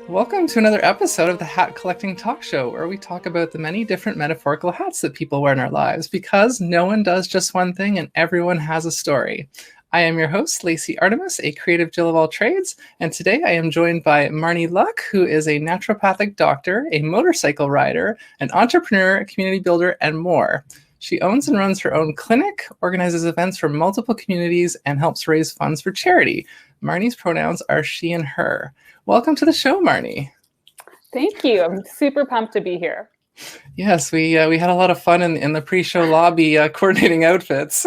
Welcome to another episode of the Hat Collecting Talk Show, where we talk about the many different metaphorical hats that people wear in our lives, because no one does just one thing and everyone has a story. I am your host, Lacey Artemis, a creative Jill of all trades, and today I am joined by Marnie Luck, who is a naturopathic doctor, a motorcycle rider, an entrepreneur, a community builder, and more. She owns and runs her own clinic, organizes events for multiple communities, and helps raise funds for charity. Marnie's pronouns are she and her. Welcome to the show, Marnie. Thank you. I'm super pumped to be here. Yes, we had a lot of fun in the pre-show lobby coordinating outfits.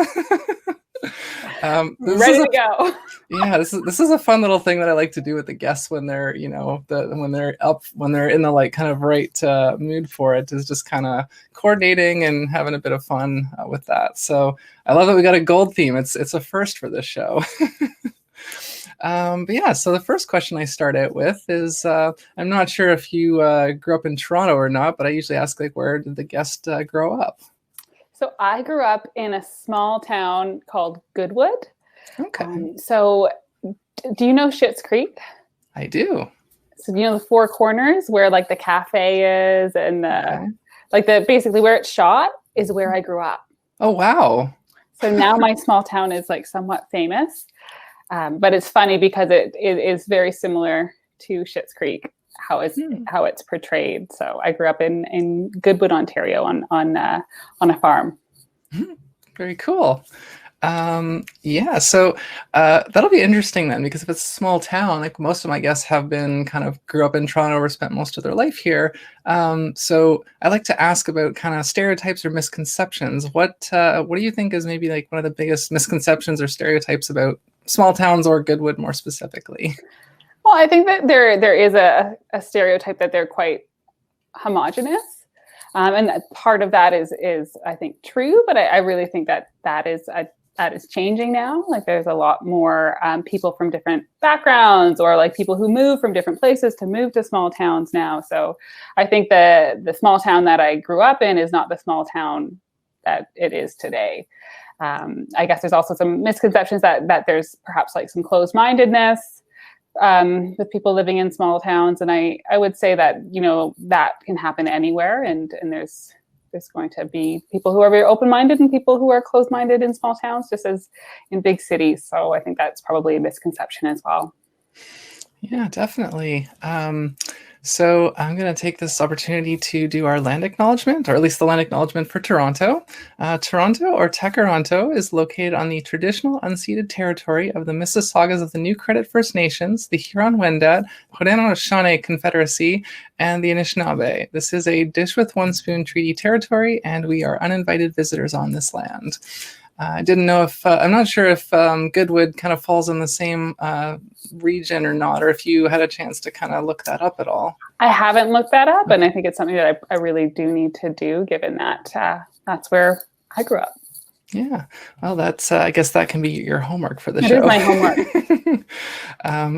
Ready to go. Yeah, this is a fun little thing that I like to do with the guests when they're when they're in the like kind of right mood for it, is just kind of coordinating and having a bit of fun with that. So I love that we got a gold theme. It's a first for this show. But yeah, so the first question I start out with is, I'm not sure if you grew up in Toronto or not, but I usually ask, like, where did the guest grow up? So I grew up in a small town called Goodwood. Okay. So do you know Schitt's Creek? I do. So you know the Four Corners where like the cafe is and basically where it's shot is where I grew up. Oh, wow. So now my small town is like somewhat famous. But it's funny because it is very similar to Schitt's Creek, how it's portrayed. So I grew up in Goodwood, Ontario, on a farm. Very cool. Yeah, so that'll be interesting then, because if it's a small town, like most of my guests have been grew up in Toronto or spent most of their life here. So I like to ask about kind of stereotypes or misconceptions. What do you think is maybe like one of the biggest misconceptions or stereotypes about small towns or Goodwood more specifically? Well, I think that there is a stereotype that they're quite homogenous. And that part of that is I think true, but I really think that is changing now. Like there's a lot more people from different backgrounds, or like people who move from different places to move to small towns now. So I think the small town that I grew up in is not the small town that it is today. I guess there's also some misconceptions that there's perhaps like some closed-mindedness with people living in small towns. And I would say that, that can happen anywhere. And there's going to be people who are very open-minded and people who are closed-minded in small towns, just as in big cities. So I think that's probably a misconception as well. Yeah, definitely. So I'm going to take this opportunity to do our land acknowledgement, or at least the land acknowledgement for Toronto. Toronto, or Tekaronto, is located on the traditional unceded territory of the Mississaugas of the New Credit First Nations, the Huron-Wendat, Haudenosaunee Confederacy, and the Anishinaabe. This is a dish with one spoon treaty territory, and we are uninvited visitors on this land. I didn't know if, I'm not sure if Goodwood kind of falls in the same region or not, or if you had a chance to kind of look that up at all. I haven't looked that up, and I think it's something that I really do need to do, given that that's where I grew up. Yeah, well, that's I guess that can be your homework for the show. It is my homework.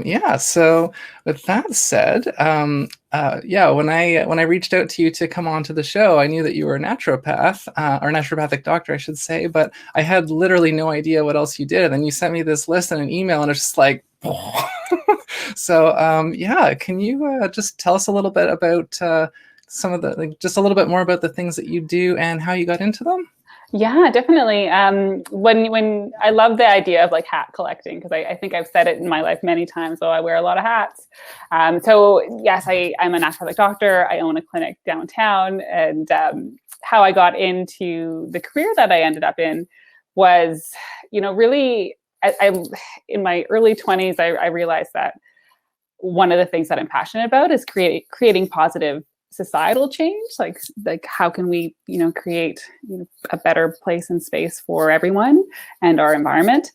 Yeah. So with that said, yeah, when I reached out to you to come on to the show, I knew that you were a naturopath, or naturopathic doctor, I should say, but I had literally no idea what else you did. And then you sent me this list in an email, and it's just like, so yeah, can you just tell us a little bit about some of the, just a little bit more about the things that you do and how you got into them? Yeah, definitely. When I love the idea of like hat collecting, because I think I've said it in my life many times, though I wear a lot of hats. So yes, I'm a naturopathic doctor. I own a clinic downtown, and how I got into the career that I ended up in was, really, I in my early 20s, I realized that one of the things that I'm passionate about is creating positive societal change. Like how can we create a better place and space for everyone and our environment.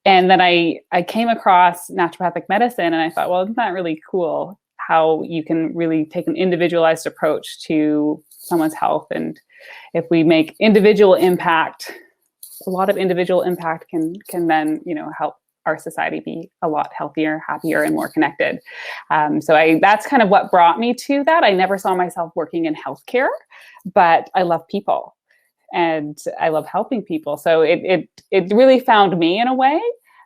And then I came across naturopathic medicine, and I thought, well, isn't that really cool how you can really take an individualized approach to someone's health? And if we make individual impact, a lot of individual impact can then help our society be a lot healthier, happier, and more connected. So that's kind of what brought me to that. I never saw myself working in healthcare, but I love people and I love helping people. So it really found me in a way.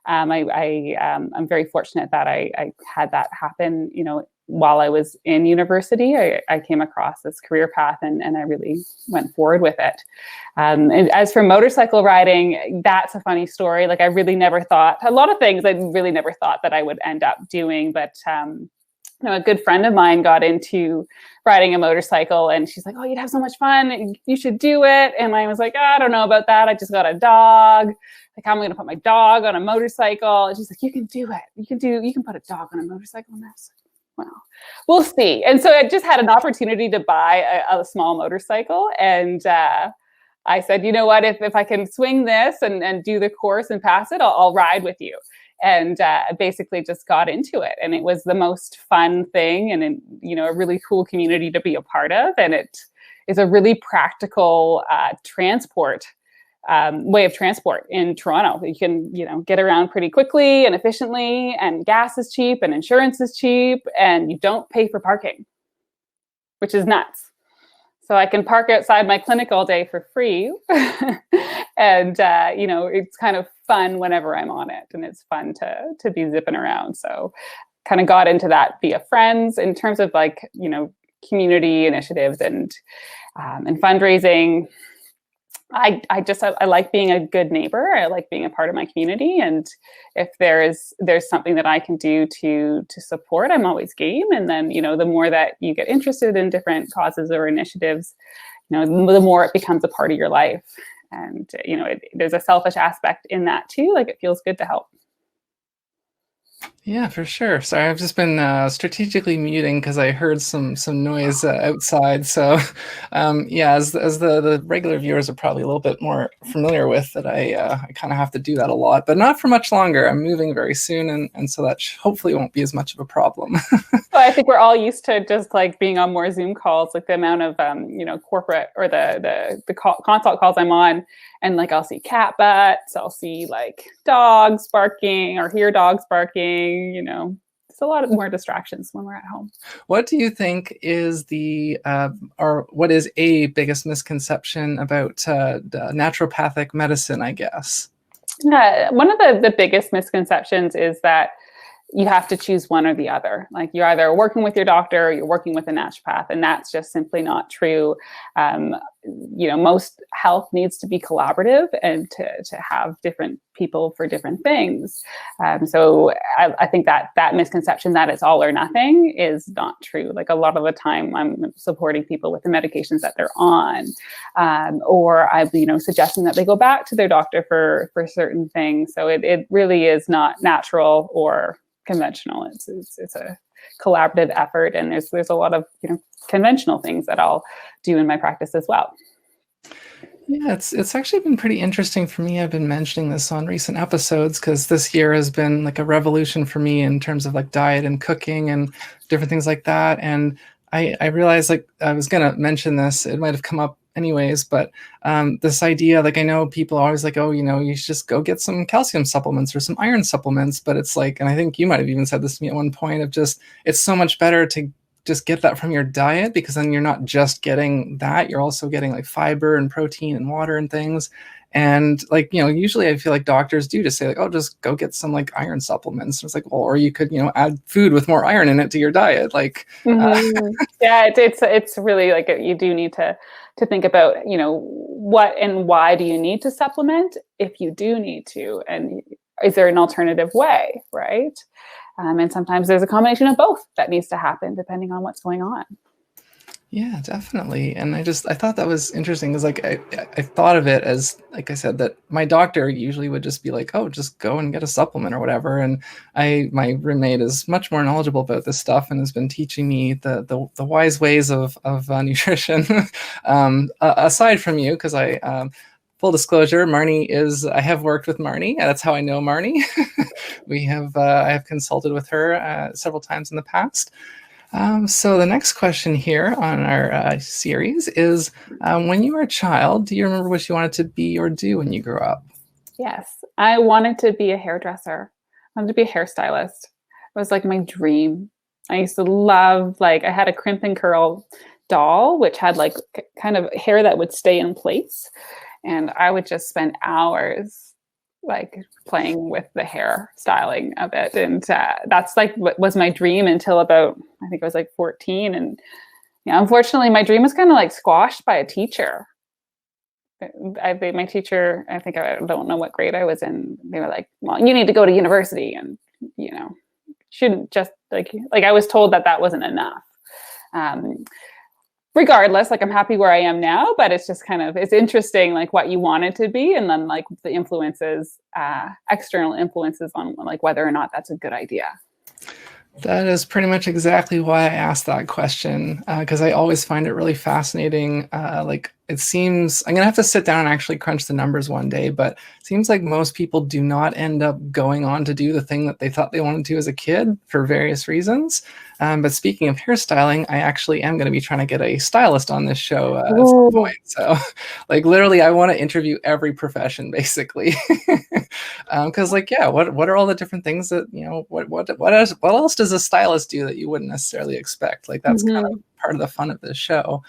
I'm very fortunate that I had that happen, while I was in university, I came across this career path, and I really went forward with it. And as for motorcycle riding, that's a funny story. Like I really never thought, a lot of things I really never thought that I would end up doing, but a good friend of mine got into riding a motorcycle, and she's like, "Oh, you'd have so much fun. You should do it." And I was like, "I don't know about that. I just got a dog. Like, how am I going to put my dog on a motorcycle?" And she's like, "You can do it. You can put a dog on a motorcycle." And I was like, "Well, we'll see." And so I just had an opportunity to buy a small motorcycle. And I said, "You know what, if I can swing this and do the course and pass it, I'll ride with you." And basically just got into it. And it was the most fun thing, and a really cool community to be a part of. And it is a really practical way of transport in Toronto. You can, get around pretty quickly and efficiently, and gas is cheap and insurance is cheap, and you don't pay for parking, which is nuts. So I can park outside my clinic all day for free. And, it's kind of fun whenever I'm on it, and it's fun to be zipping around. So kind of got into that via friends. In terms of community initiatives and fundraising, I like being a good neighbor. I like being a part of my community. And if there's something that I can do to support, I'm always game. And then, the more that you get interested in different causes or initiatives, the more it becomes a part of your life. And, there's a selfish aspect in that too. Like, it feels good to help. Yeah, for sure. Sorry, I've just been strategically muting because I heard some noise outside. So, as the regular viewers are probably a little bit more familiar with, that I kind of have to do that a lot, but not for much longer. I'm moving very soon, and so that hopefully won't be as much of a problem. Well, I think we're all used to just being on more Zoom calls, like the amount of corporate or the consult calls I'm on, and I'll see cat butts, I'll see dogs barking or hear dogs barking. It's a lot more distractions when we're at home. What do you think is what is a biggest misconception about naturopathic medicine, I guess? One of the biggest misconceptions is that you have to choose one or the other. Like, you're either working with your doctor or you're working with a naturopath, and that's just simply not true. Most health needs to be collaborative, and to have different people for different things. So I think that misconception that it's all or nothing is not true. Like, a lot of the time I'm supporting people with the medications that they're on, or I'm suggesting that they go back to their doctor for certain things. So it really is not natural or conventional. It's a collaborative effort, and there's a lot of conventional things that I'll do in my practice as well. Yeah, it's actually been pretty interesting for me. I've been mentioning this on recent episodes because this year has been a revolution for me in terms of diet and cooking and different things like that. And I realized I was gonna mention this, it might have come up anyways, but this idea, I know people are always oh, you should just go get some calcium supplements or some iron supplements, but it's and I think you might have even said this to me at one point, of just, it's so much better to just get that from your diet, because then you're not just getting that, you're also getting fiber and protein and water and things. And usually I feel doctors do just say oh, just go get some iron supplements. And it's well, or you could add food with more iron in it to your diet. Yeah, it's really you do need to think about what and why do you need to supplement, if you do need to, and is there an alternative way, right? And sometimes there's a combination of both that needs to happen depending on what's going on. Yeah, definitely. And I thought that was interesting, because I thought of it as, I said, that my doctor usually would just be oh, just go and get a supplement or whatever. And my roommate is much more knowledgeable about this stuff and has been teaching me the wise ways of nutrition. Aside from you, because full disclosure, I have worked with Marnie. That's how I know Marnie. I have consulted with her several times in the past. So the next question here on our series is, when you were a child, do you remember what you wanted to be or do when you grew up? Yes, I wanted to be a hairdresser. I wanted to be a hairstylist. It was my dream. I used to love, I had a crimp and curl doll, which had kind of hair that would stay in place. And I would just spend hours like playing with the hair styling of it. And that's like what was my dream until about, I think I was like 14. And yeah, unfortunately, my dream was kind of like squashed by a teacher. My teacher, I think, I don't know what grade I was in. They were like, well, you need to go to university, and, you know, shouldn't just like I was told that that wasn't enough. Regardless, like I'm happy where I am now, but it's just kind of, it's interesting, like what you want it to be. And then like the influences, external influences on like whether or not that's a good idea. That is pretty much exactly why I asked that question, because I always find it really fascinating. Like it seems, I'm going to have to sit down and actually crunch the numbers one day, but it seems like most people do not end up going on to do the thing that they thought they wanted to as a kid for various reasons. But speaking of hairstyling, I actually am going to be trying to get a stylist on this show at some point. So like literally, I want to interview every profession basically. Because like, yeah, what are all the different things that, you know, what else does a stylist do that you wouldn't necessarily expect? Like that's kind of part of the fun of this show.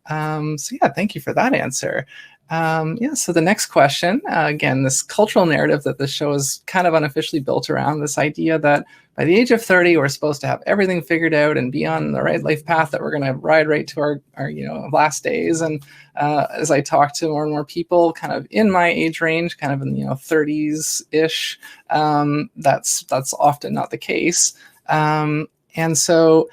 So yeah, thank you for that answer. Yeah, so the next question, again, this cultural narrative that this show is kind of unofficially built around, this idea that by the age of 30, we're supposed to have everything figured out and be on the right life path, that we're going to ride right to our you know, last days. And as I talk to more and more people kind of in my age range, kind of in, you know, 30s-ish, that's often not the case. And so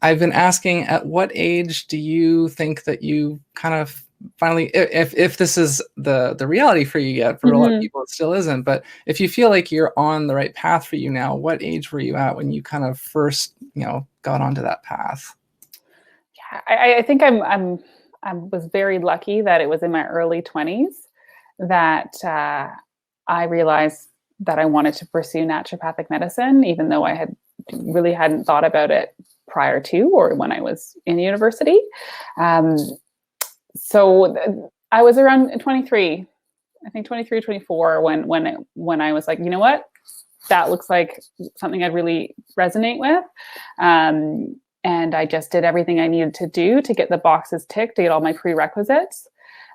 I've been asking, at what age do you think that you kind of finally, if this is the reality for you yet, for a lot of people it still isn't, but if you feel like you're on the right path for you now, what age were you at when you kind of first, you know, got onto that path? Yeah, I think I was very lucky that it was in my early 20s that I realized that I wanted to pursue naturopathic medicine, even though I hadn't thought about it prior to or when I was in university. So I was around 23, I think 23, 24 when I was like, you know what, that looks like something I'd really resonate with. And I just did everything I needed to do to get the boxes ticked, to get all my prerequisites.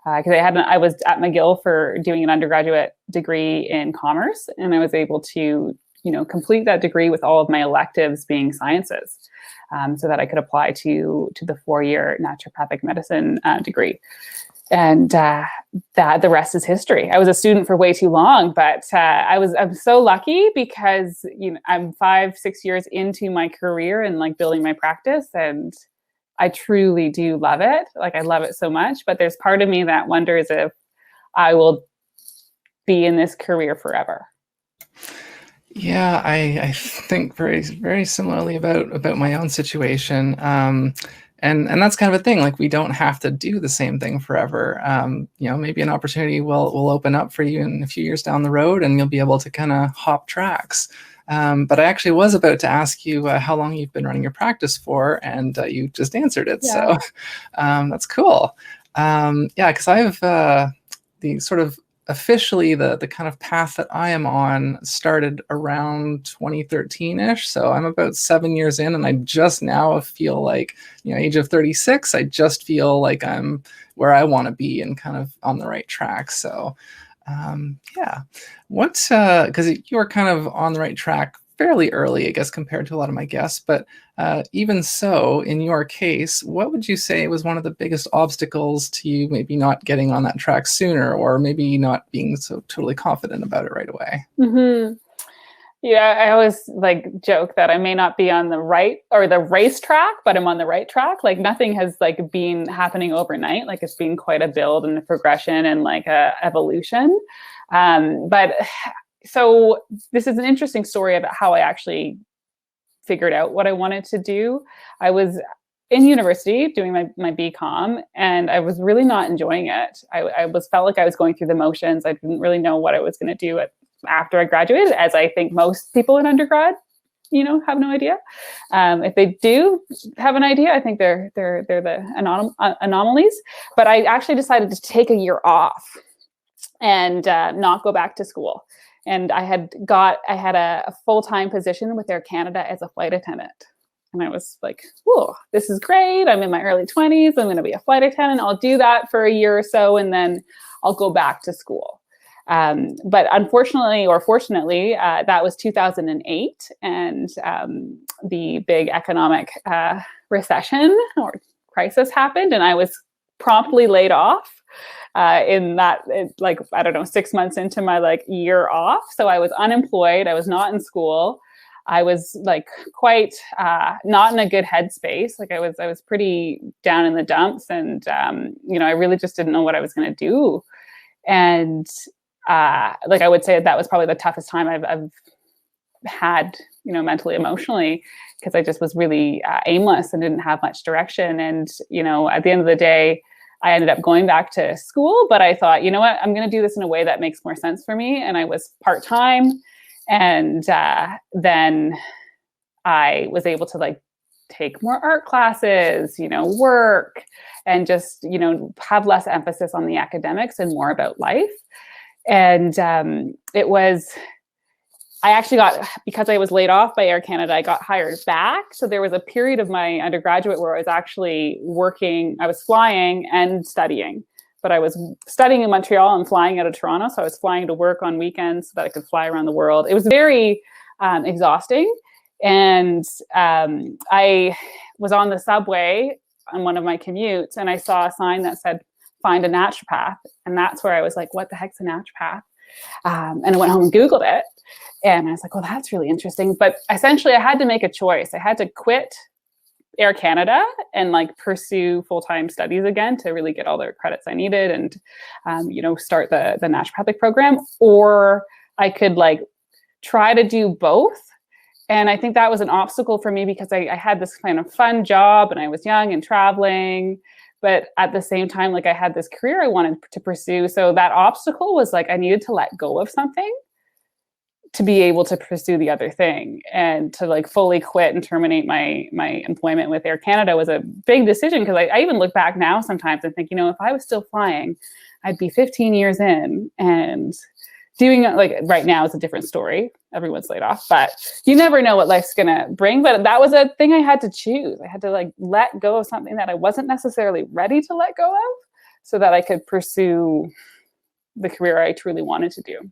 Because I was at McGill for doing an undergraduate degree in commerce, and I was able to, you know, complete that degree with all of my electives being sciences, so that I could apply to the 4-year naturopathic medicine degree. And that the rest is history. I was a student for way too long, but I'm so lucky because, you know, I'm 5-6 years into my career and like building my practice, and I truly do love it. Like I love it so much, but there's part of me that wonders if I will be in this career forever. Yeah, I think very, very similarly about my own situation. And that's kind of a thing, like we don't have to do the same thing forever. You know, maybe an opportunity will open up for you in a few years down the road and you'll be able to kind of hop tracks. But I actually was about to ask you how long you've been running your practice for, and you just answered it. Yeah. So that's cool. Yeah, because I have the sort of officially the kind of path that I am on started around 2013-ish. So I'm about 7 years in, and I just now feel like, you know, age of 36, I just feel like I'm where I want to be and kind of on the right track. So yeah, because you were kind of on the right track fairly early, I guess, compared to a lot of my guests. But even so, in your case, what would you say was one of the biggest obstacles to you maybe not getting on that track sooner, or maybe not being so totally confident about it right away? Yeah, I always like joke that I may not be on the right or the racetrack, but I'm on the right track. Like nothing has like been happening overnight. Like it's been quite a build and a progression and like a evolution. But so this is an interesting story about how I actually figured out what I wanted to do. I was in university doing my BCom, and I was really not enjoying it. I felt like I was going through the motions. I didn't really know what I was going to do after I graduated, as I think most people in undergrad, you know, have no idea. If they do have an idea, I think they're the anomalies. But I actually decided to take a year off and not go back to school. And I had a full-time position with Air Canada as a flight attendant. And I was like, whoa, this is great. I'm in my early 20s. I'm going to be a flight attendant. I'll do that for a year or so, and then I'll go back to school. But unfortunately, or fortunately, that was 2008, and the big economic recession or crisis happened, and I was promptly laid off in that, like, I don't know, 6 months into my like year off. So I was unemployed. I was not in school. I was like quite not in a good headspace. Like I was pretty down in the dumps, and I really just didn't know what I was going to do. And like I would say that was probably the toughest time I've had, mentally, emotionally, because I just was really aimless and didn't have much direction. And at the end of the day, I ended up going back to school, but I thought, you know what, I'm going to do this in a way that makes more sense for me. And I was part-time. And then I was able to like take more art classes, work, and just, have less emphasis on the academics and more about life. And I actually because I was laid off by Air Canada, I got hired back. So there was a period of my undergraduate where I was actually working, I was flying and studying, but I was studying in Montreal and flying out of Toronto. So I was flying to work on weekends so that I could fly around the world. It was very exhausting. And I was on the subway on one of my commutes, and I saw a sign that said, "Find a naturopath." And that's where I was like, what the heck's a naturopath? And I went home and Googled it. And I was like, well, that's really interesting. But essentially I had to make a choice. I had to quit Air Canada and like pursue full-time studies again to really get all the credits I needed and, start the naturopathic program. Or I could like try to do both. And I think that was an obstacle for me because I had this kind of fun job and I was young and traveling. But at the same time, like I had this career I wanted to pursue. So that obstacle was like, I needed to let go of something to be able to pursue the other thing, and to like fully quit and terminate my employment with Air Canada was a big decision. Because I even look back now sometimes and think, if I was still flying, I'd be 15 years in, and doing like right now is a different story. Everyone's laid off, but you never know what life's going to bring. But that was a thing I had to choose. I had to like let go of something that I wasn't necessarily ready to let go of so that I could pursue the career I truly wanted to do.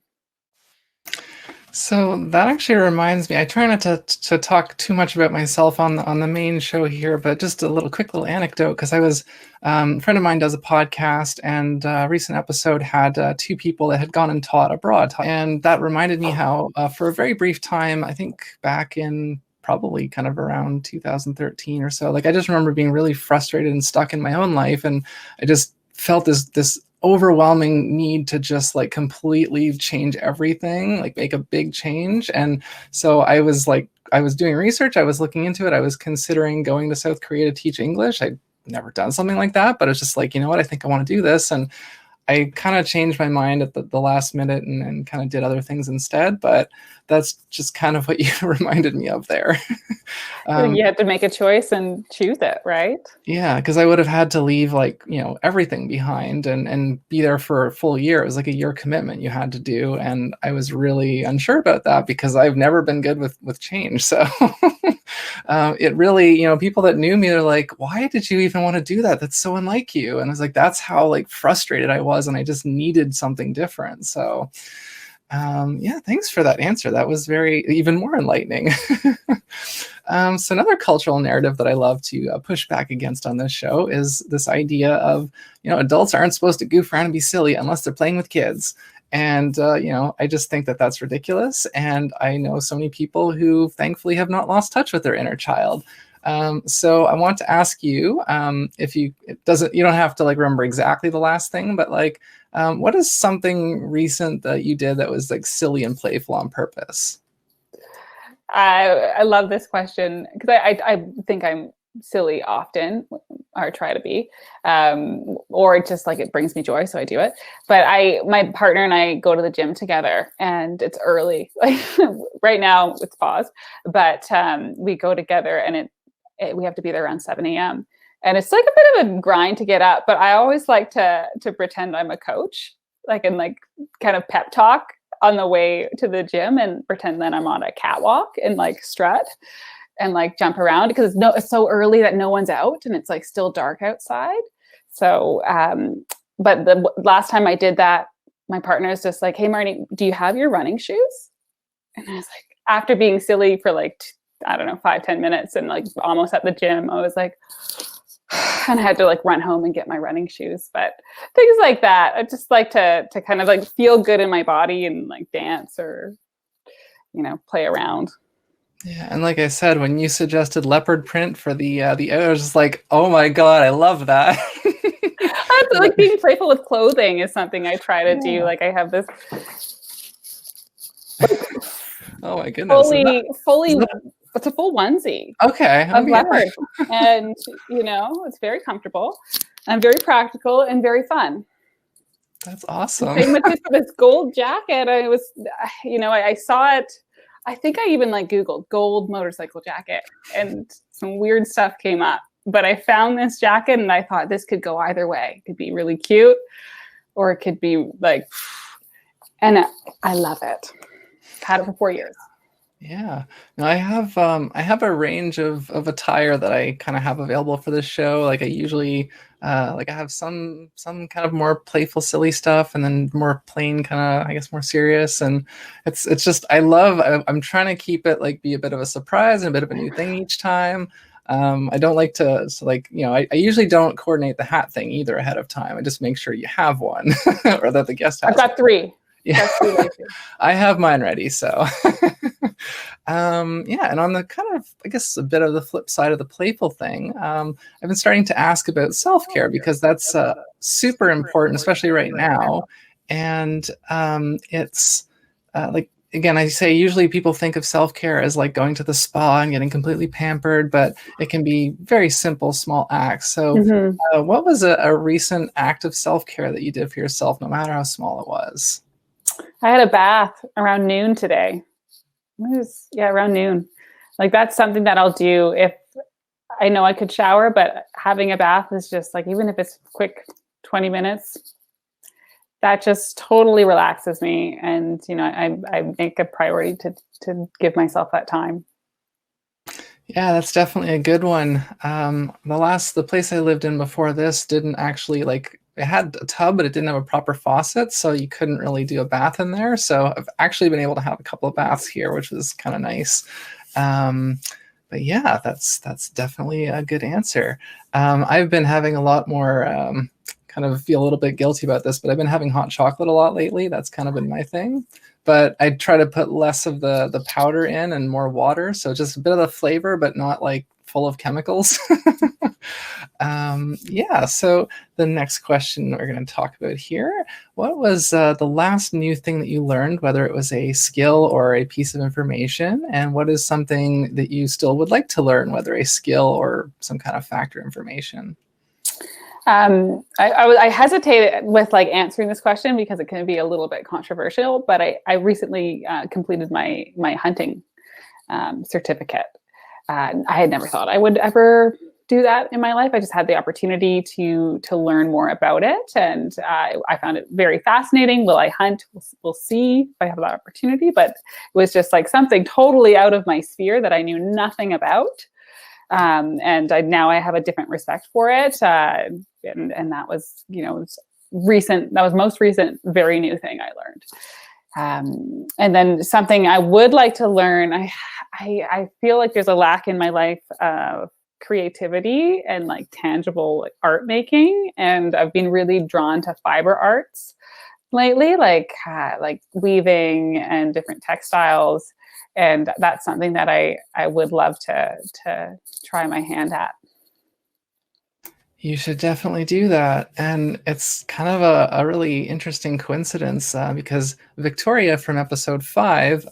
So that actually reminds me, I try not to talk too much about myself on the main show here, but just a quick little anecdote, because I was, a friend of mine does a podcast, and a recent episode had 2 people that had gone and taught abroad. And that reminded me how for a very brief time, I think back in probably kind of around 2013 or so, like I just remember being really frustrated and stuck in my own life. And I just felt this overwhelming need to just like completely change everything, like make a big change. And so I was doing research, I was looking into it, I was considering going to South Korea to teach English. I'd never done something like that, but it's just like, what, I think I want to do this. And I kind of changed my mind at the last minute and kind of did other things instead. But that's just kind of what you reminded me of there. You had to make a choice and choose it, right? Yeah, because I would have had to leave like, everything behind and be there for a full year. It was like a year commitment you had to do. And I was really unsure about that because I've never been good with change. So it really, people that knew me, they're like, why did you even want to do that? That's so unlike you. And I was like, that's how like frustrated I was. And I just needed something different. So yeah, thanks for that answer. That was even more enlightening. So another cultural narrative that I love to push back against on this show is this idea of, adults aren't supposed to goof around and be silly unless they're playing with kids. And, I just think that that's ridiculous. And I know so many people who thankfully have not lost touch with their inner child. So I want to ask you, if you don't have to like remember exactly the last thing, but like, what is something recent that you did that was like silly and playful on purpose? I love this question because I think I'm silly often, or try to be, or just like it brings me joy, so I do it. But my partner and I go to the gym together, and it's early. Like right now, it's paused, but we go together, and we have to be there around 7 a.m. And it's like a bit of a grind to get up. But I always like to pretend I'm a coach, like and like kind of pep talk on the way to the gym, and pretend that I'm on a catwalk and like strut and like jump around because it's so early that no one's out and it's like still dark outside. So, but the last time I did that my partner is just like, hey, Marnie, do you have your running shoes? And I was like, after being silly for like, I don't know, 5-10 minutes and like almost at the gym, I was like, and I had to like run home and get my running shoes. But things like that, I just like to kind of like feel good in my body and like dance or, you know, play around. Yeah, and like I said, when you suggested leopard print for I was just like, oh my God, I love that. Like being playful with clothing is something I try to do. Like I have this Oh my goodness. fully, it's a full onesie Okay. of Yeah. leopard. And, you know, it's very comfortable and very practical and very fun. That's awesome. Same with this gold jacket. I was, you know, I saw it. I think I even like Googled gold motorcycle jacket and some weird stuff came up. But I found this jacket and I thought this could go either way. It could be really cute or it could be like, and I love it. I've had it for 4 years. Yeah. No, I have a range of attire that I kind of have available for this show. Like I usually like I have some kind of more playful, silly stuff, and then more plain kind of, I guess, more serious. And it's just I'm trying to keep it like be a bit of a surprise and a bit of a new thing each time. I don't like to like, you know, I usually don't coordinate the hat thing either ahead of time. I just make sure you have one or that the guest has. I've got 3. Yeah, I have mine ready. So, yeah. And on the kind of, I guess, a bit of the flip side of the playful thing, I've been starting to ask about self-care because that's super important, especially right now. And it's like, again, I say usually people think of self-care as like going to the spa and getting completely pampered, but it can be very simple, small acts. So what was a recent act of self-care that you did for yourself, no matter how small it was? I had a bath around noon today. Around noon. Like that's something that I'll do if I know I could shower, but having a bath is just like, even if it's quick 20 minutes, that just totally relaxes me. And, you know, I make a priority to give myself that time. Yeah, that's definitely a good one. The place I lived in before this didn't actually like, it had a tub, but it didn't have a proper faucet, so you couldn't really do a bath in there. So I've actually been able to have a couple of baths here, which is kind of nice. But yeah, that's definitely a good answer. I've been having a lot more, kind of feel a little bit guilty about this, but I've been having hot chocolate a lot lately. That's kind of been my thing. But I try to put less of the powder in and more water. So just a bit of the flavor, but not like full of chemicals. Yeah, so the next question we're going to talk about here, what was the last new thing that you learned, whether it was a skill or a piece of information, and what is something that you still would like to learn, whether a skill or some kind of fact or information? I hesitated with like answering this question because it can be a little bit controversial, but I recently completed my hunting certificate. I had never thought I would ever do that in my life. I just had the opportunity to learn more about it, and I found it very fascinating. Will I hunt? We'll see if I have that opportunity, but it was just like something totally out of my sphere that I knew nothing about. And now I have a different respect for it. And that was, you know, recent. That was most recent, very new thing I learned. And then something I would like to learn. I feel like there's a lack in my life of creativity and like tangible like, art making, and I've been really drawn to fiber arts lately, like weaving and different textiles. And that's something that I would love to try my hand at. You should definitely do that. And it's kind of a really interesting coincidence because Victoria from episode 5,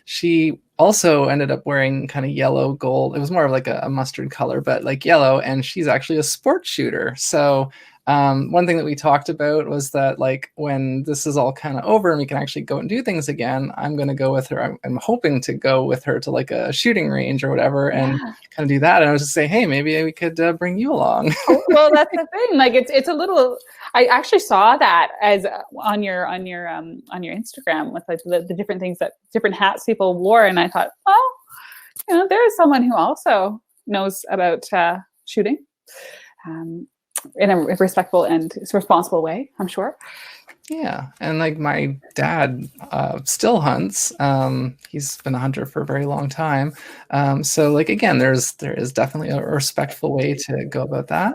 she also ended up wearing kind of yellow gold. It was more of like a mustard color, but like yellow. And she's actually a sports shooter. So one thing that we talked about was that like when this is all kind of over and we can actually go and do things again, I'm going to go with her. I'm hoping to go with her to like a shooting range or whatever and kind of do that. And I was just saying, hey, maybe we could bring you along. Well, that's the thing. Like it's a little. I actually saw that as on your Instagram with like the different things that different hats people wore, and I thought, well, you know, there is someone who also knows about shooting. in a respectful and responsible way, I'm sure. Yeah, and like my dad still hunts. He's been a hunter for a very long time. So like again, there is definitely a respectful way to go about that.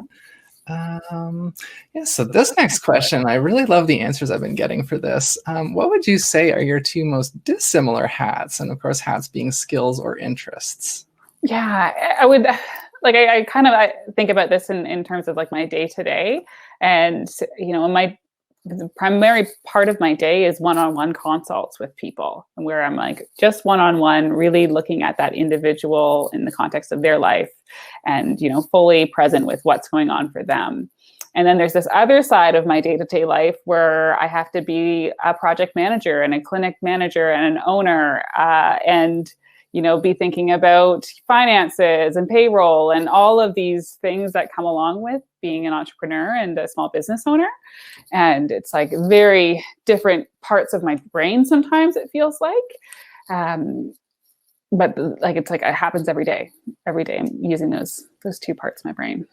Yeah, so this next question, I really love the answers I've been getting for this. What would you say are your two most dissimilar hats? And of course, hats being skills or interests. Yeah, I would like I kind of I think about this in terms of like my day to day, and my the primary part of my day is one-on-one consults with people, and where I'm like just one-on-one, really looking at that individual in the context of their life, and fully present with what's going on for them. And then there's this other side of my day-to-day life where I have to be a project manager and a clinic manager and an owner, and be thinking about finances and payroll and all of these things that come along with being an entrepreneur and a small business owner. And it's like very different parts of my brain sometimes, it feels like. But like it's like it happens every day. Every day I'm using those two parts of my brain.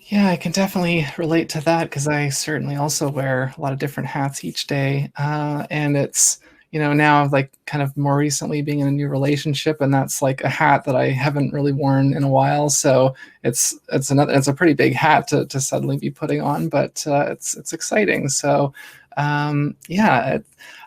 Yeah, I can definitely relate to that because I certainly also wear a lot of different hats each day. And it's, now like kind of more recently being in a new relationship, and that's like a hat that I haven't really worn in a while. So it's a pretty big hat to suddenly be putting on, but it's exciting. So yeah,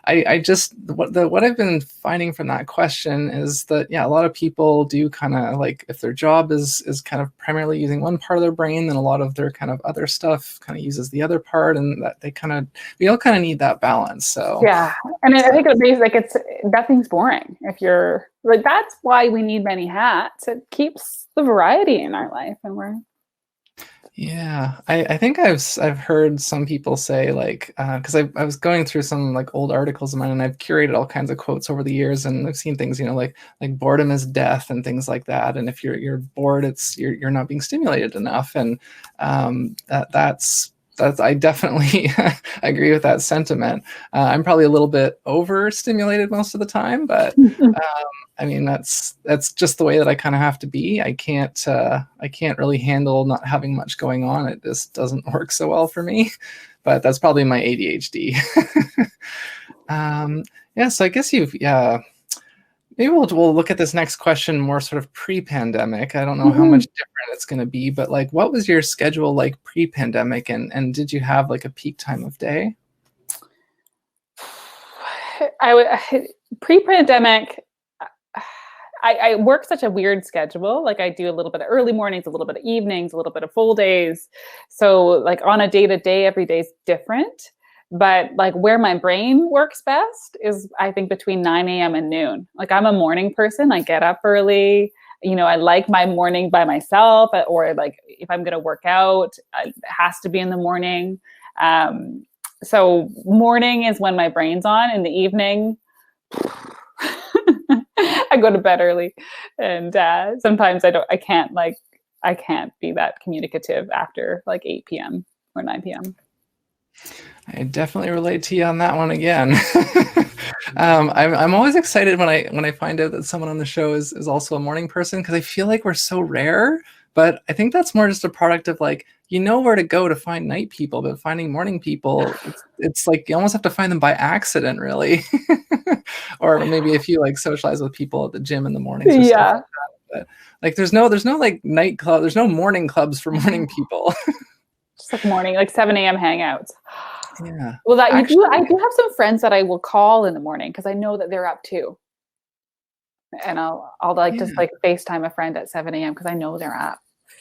I just what I've been finding from that question is that a lot of people do kind of like if their job is kind of primarily using one part of their brain, then a lot of their kind of other stuff kind of uses the other part, and that we all kind of need that balance. So yeah, and I think it's like nothing's boring if you're like that's why we need many hats. It keeps the variety in our life, and we're. Yeah, I think I've heard some people say like because I was going through some like old articles of mine, and I've curated all kinds of quotes over the years, and I've seen things like boredom is death and things like that. And if you're bored, you're not being stimulated enough, and that's I definitely agree with that sentiment. I'm probably a little bit overstimulated most of the time, but I mean that's just the way that I kind of have to be. I can't really handle not having much going on. It just doesn't work so well for me. But that's probably my ADHD. Yeah, so I guess maybe we'll look at this next question more sort of pre-pandemic. I don't know how much different it's going to be, but like, what was your schedule like pre-pandemic, and did you have like a peak time of day? Pre-pandemic. I work such a weird schedule. Like I do a little bit of early mornings, a little bit of evenings, a little bit of full days. So like on a day-to-day, every day is different. But like where my brain works best is I think between 9 a.m. and noon. Like I'm a morning person. I get up early. I like my morning by myself, or like if I'm going to work out, it has to be in the morning. So morning is when my brain's on. In the evening, I go to bed early, and sometimes I can't be that communicative after like 8 p.m. or 9 p.m. I definitely relate to you on that one again. I'm always excited when I find out that someone on the show is also a morning person, because I feel like we're so rare. But I think that's more just a product of like, where to go to find night people, but finding morning people, it's like you almost have to find them by accident, really. Or maybe if you like socialize with people at the gym in the mornings or stuff like that. But like there's no like night club, there's no morning clubs for morning people. Just like morning, like 7 a.m. hangouts. Yeah. Well, I do have some friends that I will call in the morning because I know that they're up too. And I'll like just like FaceTime a friend at 7 a.m. because I know they're up.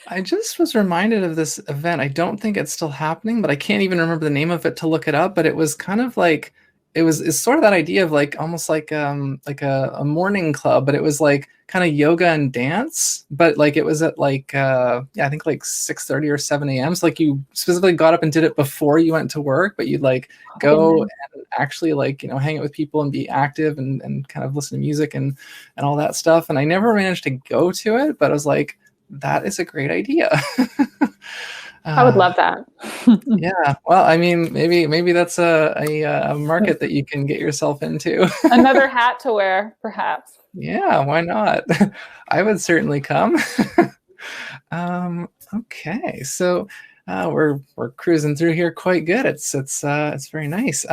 I just was reminded of this event. I don't think it's still happening, but I can't even remember the name of it to look it up. But it was kind of like it's sort of that idea of like almost like a morning club, but it was like kind of yoga and dance, but like it was at like I think like 6:30 or 7 a.m. So like you specifically got up and did it before you went to work, but you'd like go and actually like hang out with people and be active and kind of listen to music and all that stuff. And I never managed to go to it, but I was like, that is a great idea. I would love that. Yeah. Well, I mean, maybe that's a market that you can get yourself into. Another hat to wear, perhaps. Yeah, why not? I would certainly come. Okay, so we're cruising through here quite good. It's very nice.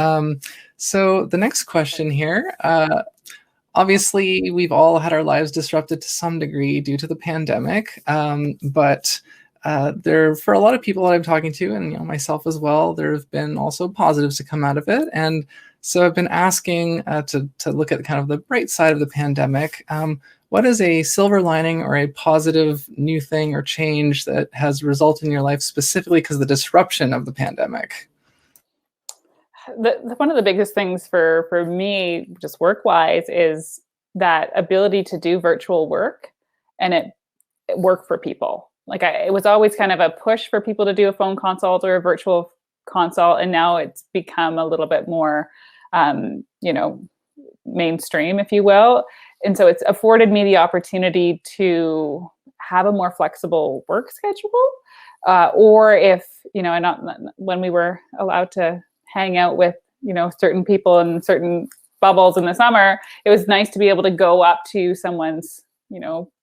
So the next question here. Obviously, we've all had our lives disrupted to some degree due to the pandemic, but there, for a lot of people that I'm talking to, and myself as well, there have been also positives to come out of it. And so I've been asking to look at kind of the bright side of the pandemic. What is a silver lining or a positive new thing or change that has resulted in your life specifically because of the disruption of the pandemic? One of the biggest things for me, just work-wise, is that ability to do virtual work, and it worked for people. Like it was always kind of a push for people to do a phone consult or a virtual consult, and now it's become a little bit more, mainstream, if you will. And so it's afforded me the opportunity to have a more flexible work schedule, or if not when we were allowed to hang out with certain people in certain bubbles in the summer, it was nice to be able to go up to someone's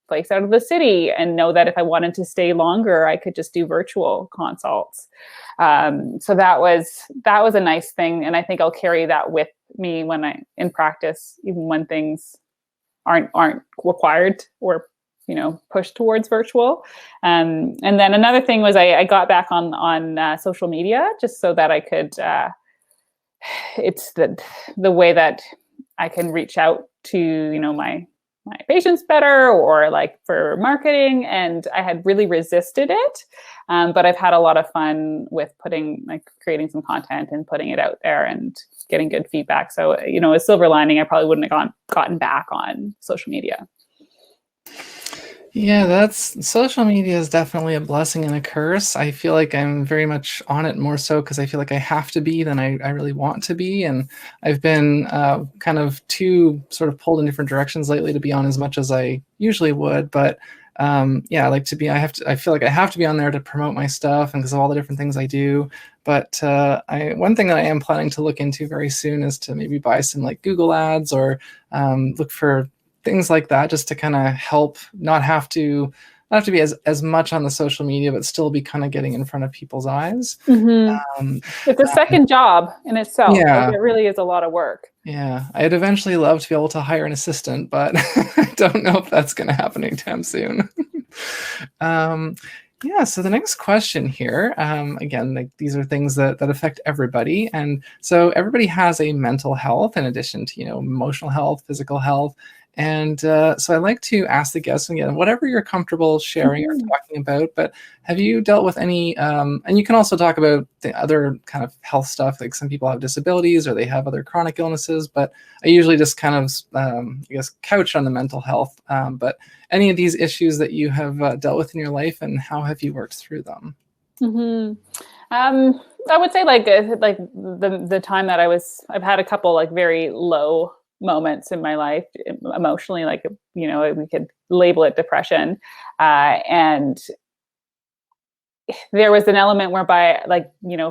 place out of the city and know that if I wanted to stay longer, I could just do virtual consults. So that was a nice thing, and I think I'll carry that with me when I in practice, even when things aren't required or pushed towards virtual. And then another thing was I got back on social media just so that I could. It's the way that I can reach out to my patients better, or like for marketing, and I had really resisted it, but I've had a lot of fun with creating some content and putting it out there and getting good feedback. So a silver lining, I probably wouldn't have gotten back on social media. Yeah, social media is definitely a blessing and a curse. I feel like I'm very much on it more so because I feel like I have to be than I really want to be. And I've been kind of too sort of pulled in different directions lately to be on as much as I usually would. But I like to be, I feel like I have to be on there to promote my stuff and because of all the different things I do. But one thing that I am planning to look into very soon is to maybe buy some like Google ads or look for things like that, just to kind of help not have to be as much on the social media, but still be kind of getting in front of people's eyes. Mm-hmm. It's a second job in itself. Yeah. Like, it really is a lot of work. Yeah. I'd eventually love to be able to hire an assistant, but I don't know if that's going to happen anytime soon. So the next question here, again, like these are things that affect everybody. And so everybody has a mental health in addition to, emotional health, physical health. And so I like to ask the guests, again, whatever you're comfortable sharing or talking about, but have you dealt with any, and you can also talk about the other kind of health stuff, like some people have disabilities or they have other chronic illnesses, but I usually just kind of, couch on the mental health. But any of these issues that you have dealt with in your life, and how have you worked through them? Mm-hmm. I would say like the time that I've had a couple like very low moments in my life emotionally, like, we could label it depression. And there was an element whereby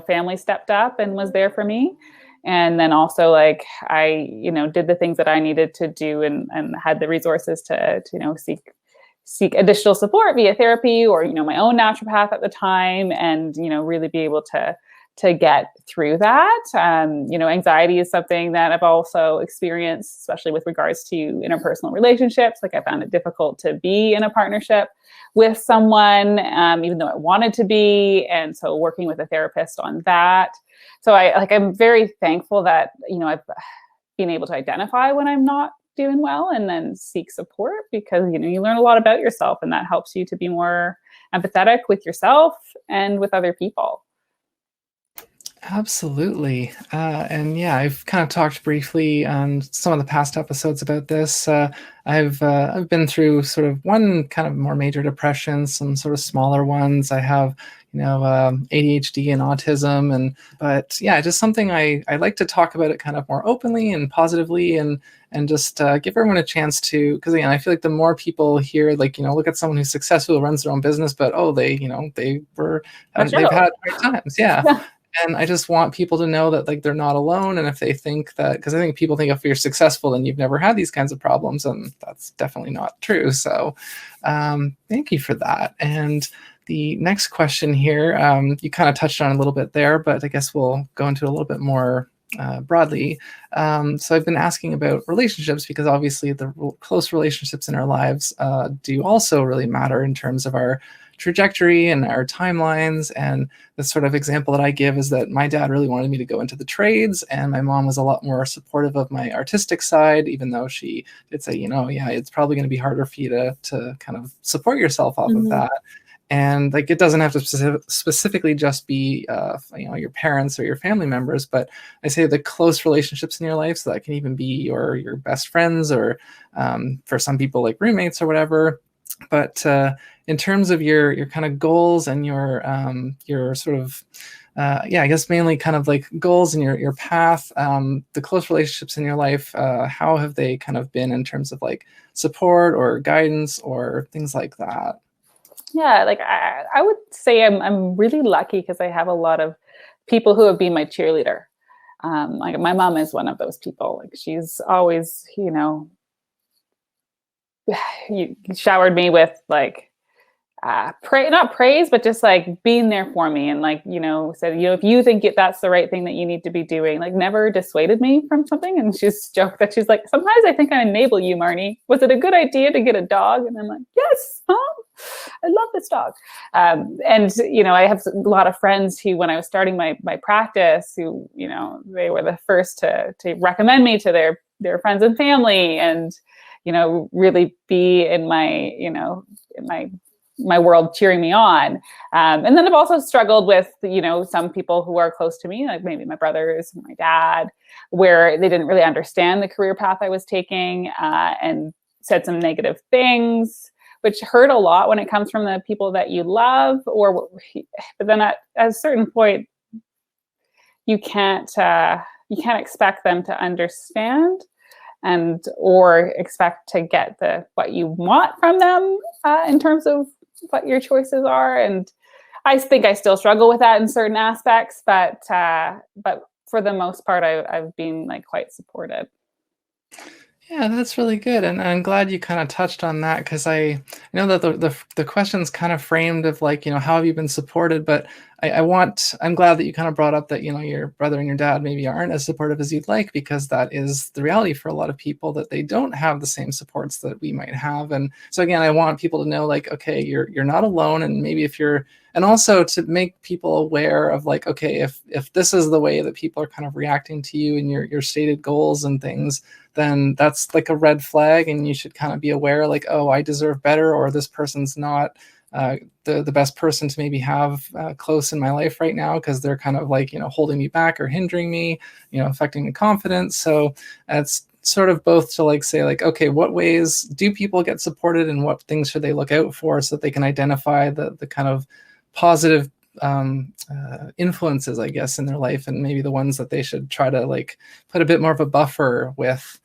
family stepped up and was there for me. And then also like I, did the things that I needed to do and had the resources to seek additional support via therapy or, my own naturopath at the time, and, really be able to get through that. Anxiety is something that I've also experienced, especially with regards to interpersonal relationships. Like I found it difficult to be in a partnership with someone, even though I wanted to be. And so working with a therapist on that. So I'm very thankful that, I've been able to identify when I'm not doing well and then seek support, because, you learn a lot about yourself, and that helps you to be more empathetic with yourself and with other people. Absolutely. And yeah, I've kind of talked briefly on some of the past episodes about this. I've been through sort of one kind of more major depression, some sort of smaller ones. I have, ADHD and autism, but yeah, just something I like to talk about it kind of more openly and positively, and just give everyone a chance to, because again, I feel like the more people hear, like, look at someone who's successful, who runs their own business, but they've had hard times. Yeah. And I just want people to know that like they're not alone. And if they think that, because I think people think if you're successful, then you've never had these kinds of problems, and that's definitely not true. So thank you for that. And the next question here, you kind of touched on a little bit there, but I guess we'll go into a little bit more broadly. So I've been asking about relationships because obviously the close relationships in our lives do also really matter in terms of our trajectory and our timelines. And the sort of example that I give is that my dad really wanted me to go into the trades, and my mom was a lot more supportive of my artistic side, even though she did say, yeah, it's probably going to be harder for you to kind of support yourself off of that. And like, it doesn't have to specifically just be, your parents or your family members, but I say the close relationships in your life. So that can even be your best friends, or for some people like roommates or whatever. But in terms of your kind of goals and your sort of, I guess mainly kind of like goals and your path, the close relationships in your life, how have they kind of been in terms of like support or guidance or things like that? Yeah, like I would say I'm really lucky because I have a lot of people who have been my cheerleader. Like my mom is one of those people. Like she's always, you showered me with like not praise, but just like being there for me, and like said, if you think that's the right thing that you need to be doing, like never dissuaded me from something. And she's joked that she's like, sometimes I think I enable you, Marnie. Was it a good idea to get a dog? And I'm like, yes, Mom, I love this dog. And I have a lot of friends who, when I was starting my practice, who they were the first to recommend me to their friends and family, and really be in my my world, cheering me on. And then I've also struggled with, some people who are close to me, like maybe my brothers, my dad, where they didn't really understand the career path I was taking, and said some negative things, which hurt a lot when it comes from the people that you love. But then at a certain point, you can't expect them to understand or expect to get what you want from them in terms of what your choices are. And I think I still struggle with that in certain aspects, but for the most part, I've been like quite supported. Yeah, that's really good, and I'm glad you kind of touched on that, because I know that the question's kind of framed of like, how have you been supported, but I'm glad that you kind of brought up that your brother and your dad maybe aren't as supportive as you'd like, because that is the reality for a lot of people, that they don't have the same supports that we might have. And so again, I want people to know like, okay, you're not alone, and maybe and also to make people aware of like, okay, if this is the way that people are kind of reacting to you and your stated goals and things, then that's like a red flag, and you should kind of be aware like, oh, I deserve better, or this person's not the best person to maybe have close in my life right now, because they're kind of like, holding me back or hindering me, affecting the confidence. So it's sort of both to like say like, okay, what ways do people get supported, and what things should they look out for, so that they can identify the kind of positive influences, I guess, in their life, and maybe the ones that they should try to like put a bit more of a buffer with.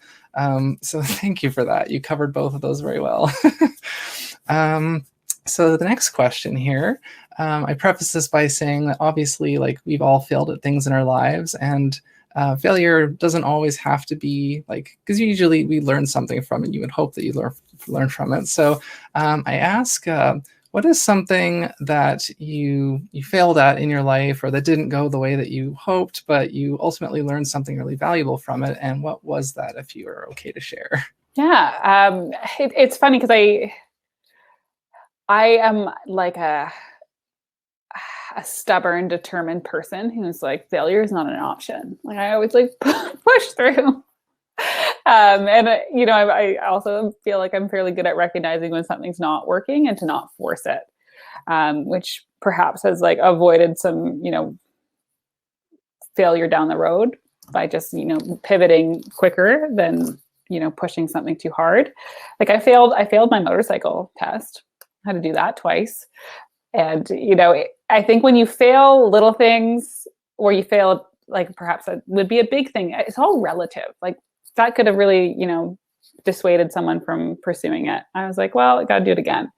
So thank you for that. You covered both of those very well. So the next question here, I preface this by saying that obviously, like, we've all failed at things in our lives, and failure doesn't always have to be like, because usually we learn something from it. You would hope that you learn from it. So I ask, what is something that you failed at in your life, or that didn't go the way that you hoped, but you ultimately learned something really valuable from it? And what was that, if you are okay to share? Yeah, it's funny because I am like a stubborn, determined person who's like, failure is not an option. Like I always like push through. And I also feel like I'm fairly good at recognizing when something's not working and to not force it, which perhaps has like avoided some, failure down the road by just, pivoting quicker than, pushing something too hard. Like I failed my motorcycle test. I had to do that twice. And, I think when you fail little things, or you fail, like perhaps that would be a big thing, it's all relative. Like that could have really, dissuaded someone from pursuing it. I was like, well, I got to do it again.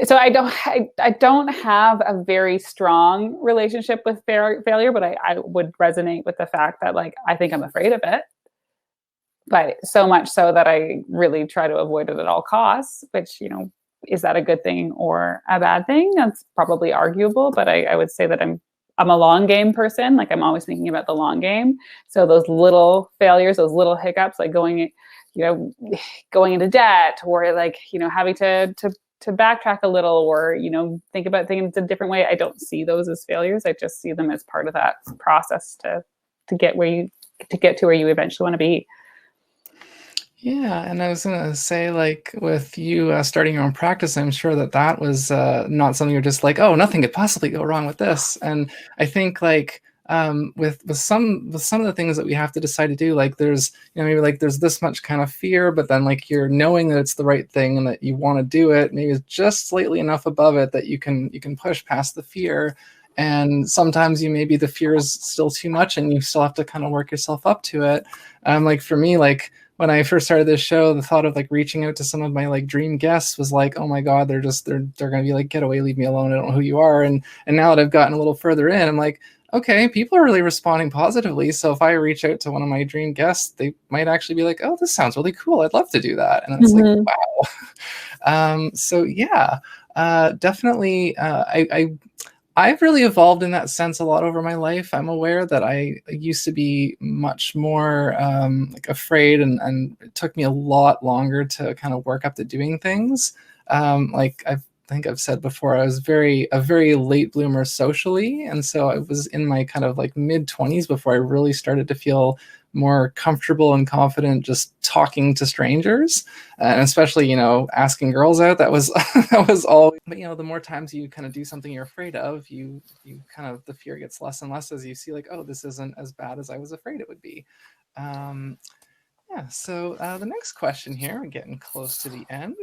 So I don't have a very strong relationship with failure, but I would resonate with the fact that like I think I'm afraid of it, but so much so that I really try to avoid it at all costs, which, is that a good thing or a bad thing? That's probably arguable, but I would say that I'm a long game person. Like I'm always thinking about the long game. So those little failures, those little hiccups, like going into debt, or like, having to backtrack a little, or, think about things a different way. I don't see those as failures. I just see them as part of that process to get to where you eventually want to be. Yeah, and I was gonna say, like, with you starting your own practice, I'm sure that that was not something you're just like, oh, nothing could possibly go wrong with this. And I think, like, with some of the things that we have to decide to do, like, there's maybe like there's this much kind of fear, but then like you're knowing that it's the right thing and that you want to do it. Maybe it's just slightly enough above it that you can push past the fear. And sometimes maybe the fear is still too much, and you still have to kind of work yourself up to it. Like for me, like when I first started this show, the thought of like reaching out to some of my like dream guests was like, oh my God, they're gonna be like, get away, leave me alone. I don't know who you are. And now that I've gotten a little further in, I'm like, okay, people are really responding positively. So if I reach out to one of my dream guests, they might actually be like, oh, this sounds really cool. I'd love to do that. And it's like, wow. So yeah, definitely. I've really evolved in that sense a lot over my life. I'm aware that I used to be much more like afraid, and it took me a lot longer to kind of work up to doing things. Like I think I've said before, I was a very late bloomer socially, and so I was in my kind of like mid-20s before I really started to feel more comfortable and confident just talking to strangers, and especially asking girls out. That was that was all. But the more times you kind of do something you're afraid of, you kind of, the fear gets less and less as you see like, oh, this isn't as bad as I was afraid it would be. Yeah, so the next question here, we're getting close to the end.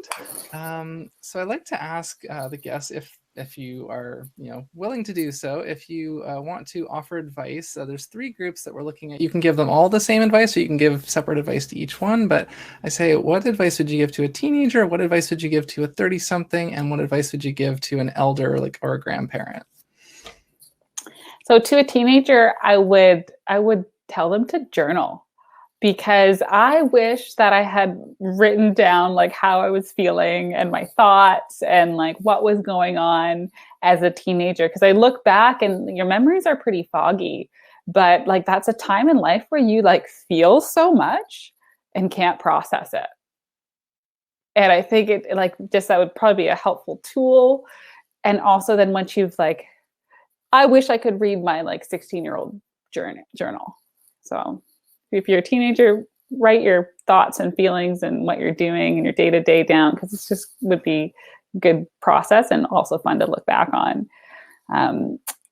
So I'd like to ask the guests, if you are willing to do so, if you want to offer advice. There's 3 groups that we're looking at. You can give them all the same advice, or you can give separate advice to each one. But I say, what advice would you give to a teenager? What advice would you give to a 30-something? And what advice would you give to an elder, or a grandparent? So to a teenager, I would tell them to journal, because I wish that I had written down like how I was feeling and my thoughts and like what was going on as a teenager. Because I look back and your memories are pretty foggy, but like that's a time in life where you like feel so much and can't process it. And I think it like just that would probably be a helpful tool. And also then once you've like, I wish I could read my like 16-year-old journal. So if you're a teenager, write your thoughts and feelings and what you're doing and your day-to-day down, because it just would be a good process and also fun to look back on.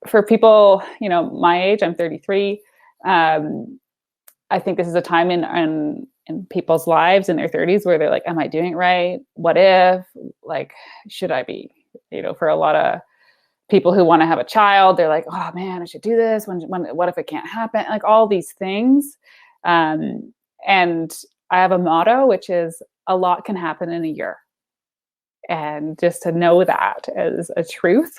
For people, my age, I'm 33. I think this is a time in people's lives in their 30s where they're like, am I doing it right? What if, like, should I be? For a lot of people who want to have a child, they're like, oh man, I should do this. What if it can't happen? Like all these things. And I have a motto, which is a lot can happen in a year. And just to know that as a truth,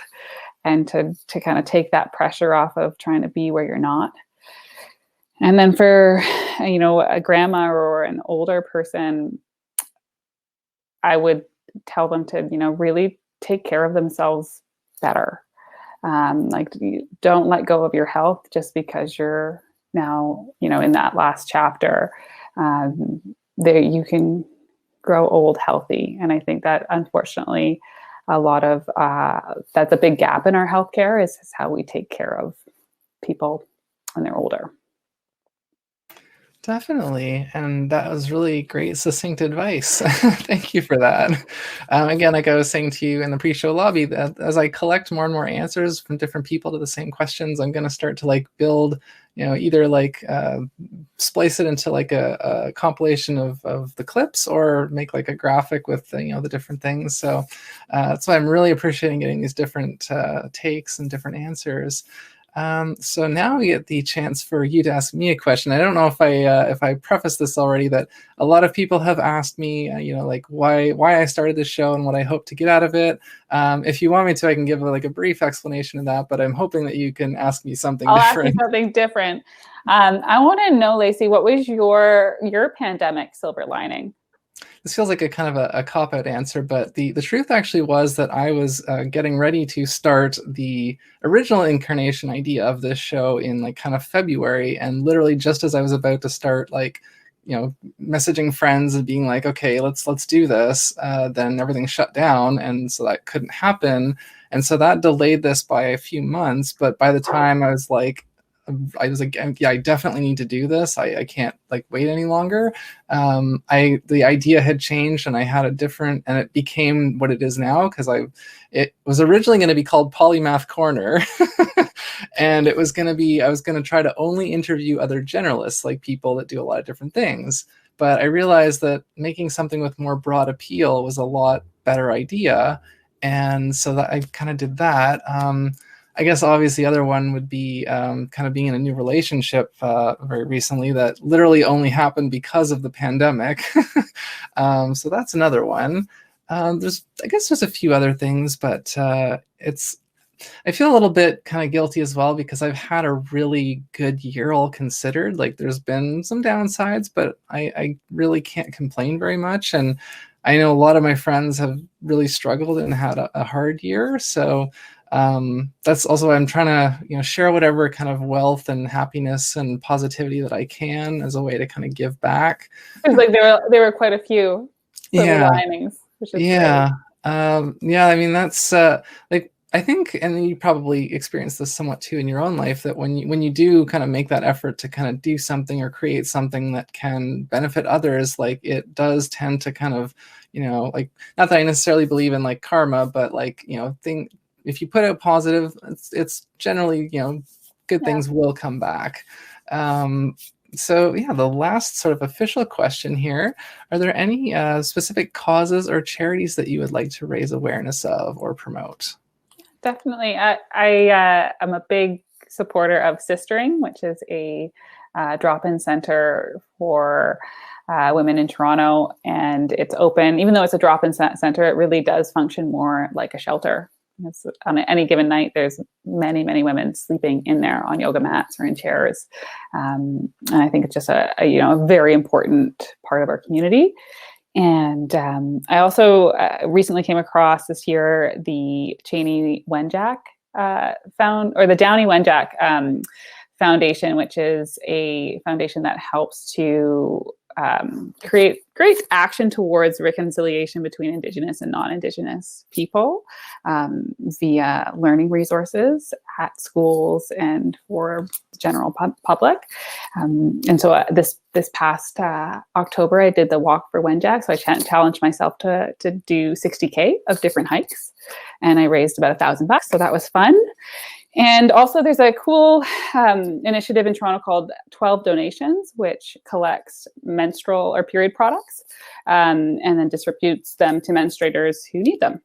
and to kind of take that pressure off of trying to be where you're not. And then for, a grandma or an older person, I would tell them to, really take care of themselves better. Like don't let go of your health just because you're now, in that last chapter. There you can grow old healthy. And I think that unfortunately a lot of that's a big gap in our healthcare is how we take care of people when they're older. Definitely. And that was really great, succinct advice. Thank you for that. Again, like I was saying to you in the pre-show lobby, that as I collect more and more answers from different people to the same questions, I'm going to start to like build, either like splice it into like a compilation of the clips, or make like a graphic with, the different things. So that's why I'm really appreciating getting these different takes and different answers. So now we get the chance for you to ask me a question. I don't know if I prefaced this already, that a lot of people have asked me, like why I started this show and what I hope to get out of it. If you want me to, I can give like a brief explanation of that, but I'm hoping that you can ask me something I'll different. ask you something different. I want to know, Lacey, what was your pandemic silver lining? This feels like a kind of a cop-out answer, but the truth actually was that I was getting ready to start the original incarnation idea of this show in like kind of February, and literally just as I was about to start messaging friends and being like, okay, let's do this, then everything shut down, and so that couldn't happen, and so that delayed this by a few months. But by the time I was like, yeah, I definitely need to do this. I can't like wait any longer. The idea had changed, and I had a different, and it became what it is now, because it was originally going to be called Polymath Corner, and I was going to try to only interview other generalists, like people that do a lot of different things. But I realized that making something with more broad appeal was a lot better idea, and so that I kind of did that. I guess obviously the other one would be kind of being in a new relationship very recently that literally only happened because of the pandemic. So that's another one. I guess there's a few other things, but I feel a little bit kind of guilty as well, because I've had a really good year all considered. Like there's been some downsides, but I really can't complain very much. And I know a lot of my friends have really struggled and had a hard year. So that's also why I'm trying to share whatever kind of wealth and happiness and positivity that I can as a way to kind of give back. It's like there were quite a few silver linings, which is great. I mean, that's like, I think, and you probably experience this somewhat too in your own life, that when you do kind of make that effort to kind of do something or create something that can benefit others, like it does tend to kind of, like, not that I necessarily believe in like karma, but like, if you put out positive, it's generally, good things will come back. So yeah, the last sort of official question here: are there any specific causes or charities that you would like to raise awareness of or promote? Definitely. I am a big supporter of Sistering, which is a drop-in center for women in Toronto, and it's open. Even though it's a drop-in center, it really does function more like a shelter. On any given night, there's many, many women sleeping in there on yoga mats or in chairs. And I think it's just a very important part of our community. And I also recently came across this year the Cheney Wenjack the Downey Wenjack Foundation, which is a foundation that helps to create great action towards reconciliation between Indigenous and non-Indigenous people via learning resources at schools and for the general public. And so this past October, I did the Walk for Wenjack. So I challenged myself to do 60K of different hikes, and I raised about $1,000. So that was fun. And also there's a cool initiative in Toronto called 12 Donations, which collects menstrual or period products and then distributes them to menstruators who need them.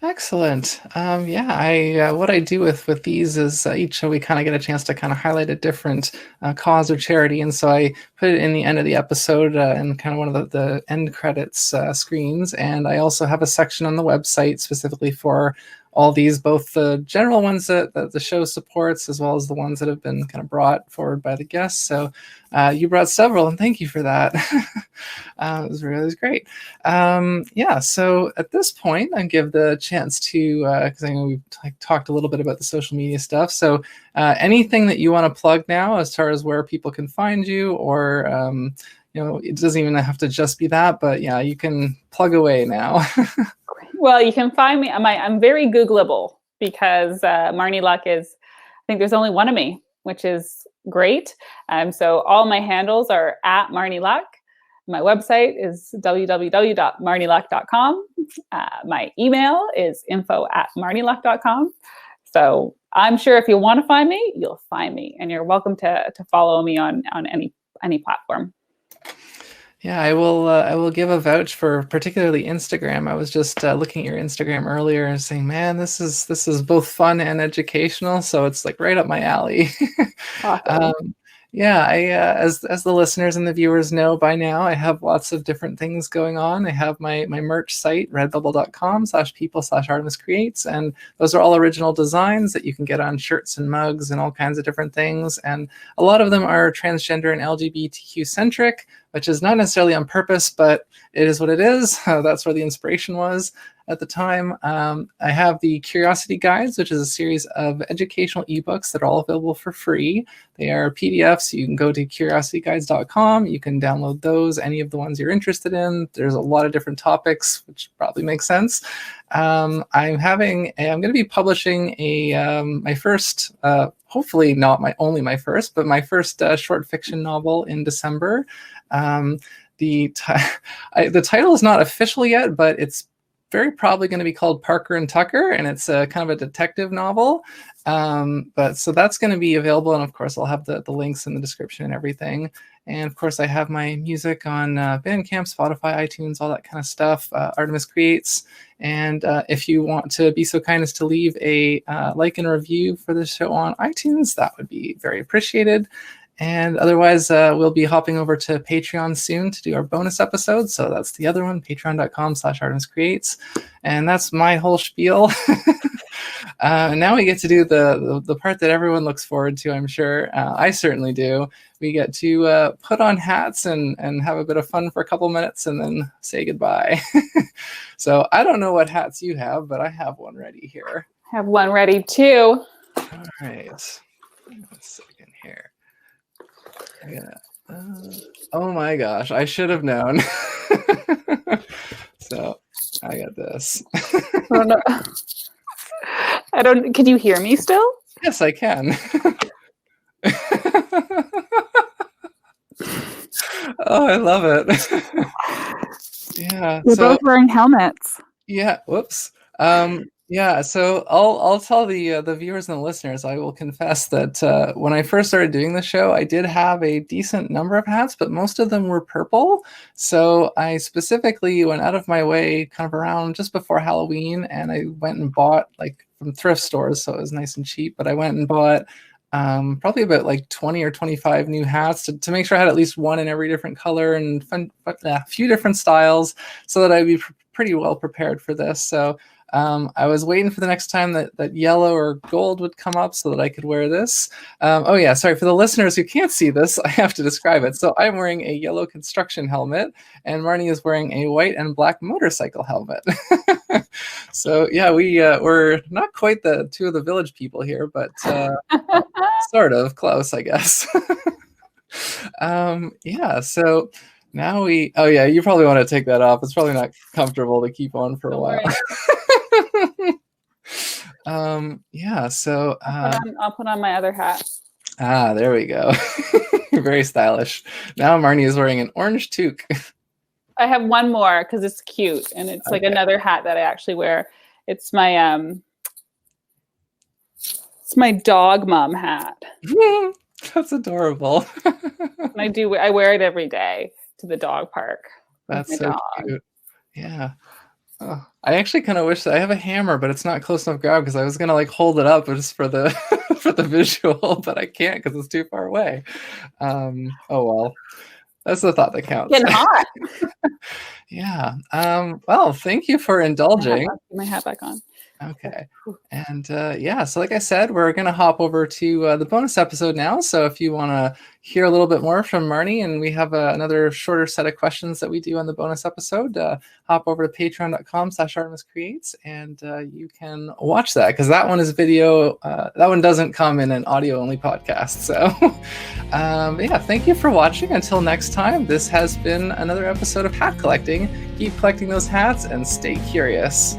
Excellent. What I do with these is each show we kind of get a chance to kind of highlight a different cause or charity, and so I put it in the end of the episode in kind of one of the end credits screens, and I also have a section on the website specifically for all these, both the general ones that the show supports, as well as the ones that have been kind of brought forward by the guests. So you brought several, and thank you for that. It was great. So at this point, I give the chance to, because I know we've talked a little bit about the social media stuff. So anything that you want to plug now as far as where people can find you, or it doesn't even have to just be that, but yeah, you can plug away now. Well, you can find me. I'm very Googleable, because Marnie Luck I think there's only one of me, which is great. So all my handles are at Marnie Luck. My website is www.marnieluck.com. My email is info@marnieluck.com. So I'm sure if you want to find me, you'll find me, and you're welcome to follow me on any platform. Yeah, I will. I will give a vouch for particularly Instagram. I was just looking at your Instagram earlier and saying, "Man, this is both fun and educational." So it's like right up my alley. Awesome. um, yeah, as the listeners and the viewers know by now, I have lots of different things going on. I have my merch site, redbubble.com/people/Artemis Creates, and those are all original designs that you can get on shirts and mugs and all kinds of different things. And a lot of them are transgender and LGBTQ centric, which is not necessarily on purpose, but it is what it is. That's where the inspiration was at the time. I have the Curiosity Guides, which is a series of educational ebooks that are all available for free. They are PDFs. You can go to curiosityguides.com. You can download those, any of the ones you're interested in. There's a lot of different topics, which probably makes sense. I'm going to be publishing my first, hopefully not my first, but my first short fiction novel in December. The title is not official yet, but it's very probably going to be called Parker and Tucker, and it's a kind of a detective novel. But so that's going to be available, and of course I'll have the links in the description and everything. And of course I have my music on Bandcamp, Spotify, iTunes, all that kind of stuff. Artemis Creates. And if you want to be so kind as to leave a like and review for the show on iTunes, that would be very appreciated. And otherwise, we'll be hopping over to Patreon soon to do our bonus episode. So that's the other one, patreon.com/ArtemisCreates. And that's my whole spiel. And now we get to do the part that everyone looks forward to, I'm sure. I certainly do. We get to put on hats and have a bit of fun for a couple minutes and then say goodbye. So I don't know what hats you have, but I have one ready here. I have one ready too. All right. 1 second here. Oh my gosh, I should have known. So I got this. Can you hear me still? Yes, I can. Oh, I love it. Yeah. We're both wearing helmets. Yeah. Whoops. Yeah, so I'll tell the viewers and the listeners, I will confess that when I first started doing the show, I did have a decent number of hats, but most of them were purple. So I specifically went out of my way kind of around just before Halloween, and I went and bought, like, from thrift stores, so it was nice and cheap, but I went and bought probably about like 20 or 25 new hats to make sure I had at least one in every different color and a few different styles so that I'd be pretty well prepared for this. So I was waiting for the next time that yellow or gold would come up so that I could wear this. Oh yeah, sorry, for the listeners who can't see this, I have to describe it. So I'm wearing a yellow construction helmet, and Marnie is wearing a white and black motorcycle helmet. So yeah, we're not quite the two of the village people here, but sort of close, I guess. Yeah, so now oh yeah, you probably want to take that off. It's probably not comfortable to keep on for a while. Yeah, so I'll put on my other hat. There we go. Very stylish. Now Marnie is wearing an orange toque. I have one more because it's cute, and it's like another hat that I actually wear. It's my dog mom hat. That's adorable. And I wear it every day to the dog park. That's so cute. Yeah. Oh, I actually kind of wish that I have a hammer, but it's not close enough grab because I was gonna like hold it up just for the for the visual, but I can't because it's too far away. Oh well, that's the thought that counts. Getting hot. Yeah. Well, thank you for indulging. Put my hat back on. Okay. And yeah, so like I said, we're going to hop over to the bonus episode now. So if you want to hear a little bit more from Marnie, and we have another shorter set of questions that we do on the bonus episode, hop over to patreon.com/ArtemisCreates, and you can watch that because that one is video. That one doesn't come in an audio only podcast. So but yeah, thank you for watching. Until next time, this has been another episode of Hat Collecting. Keep collecting those hats and stay curious.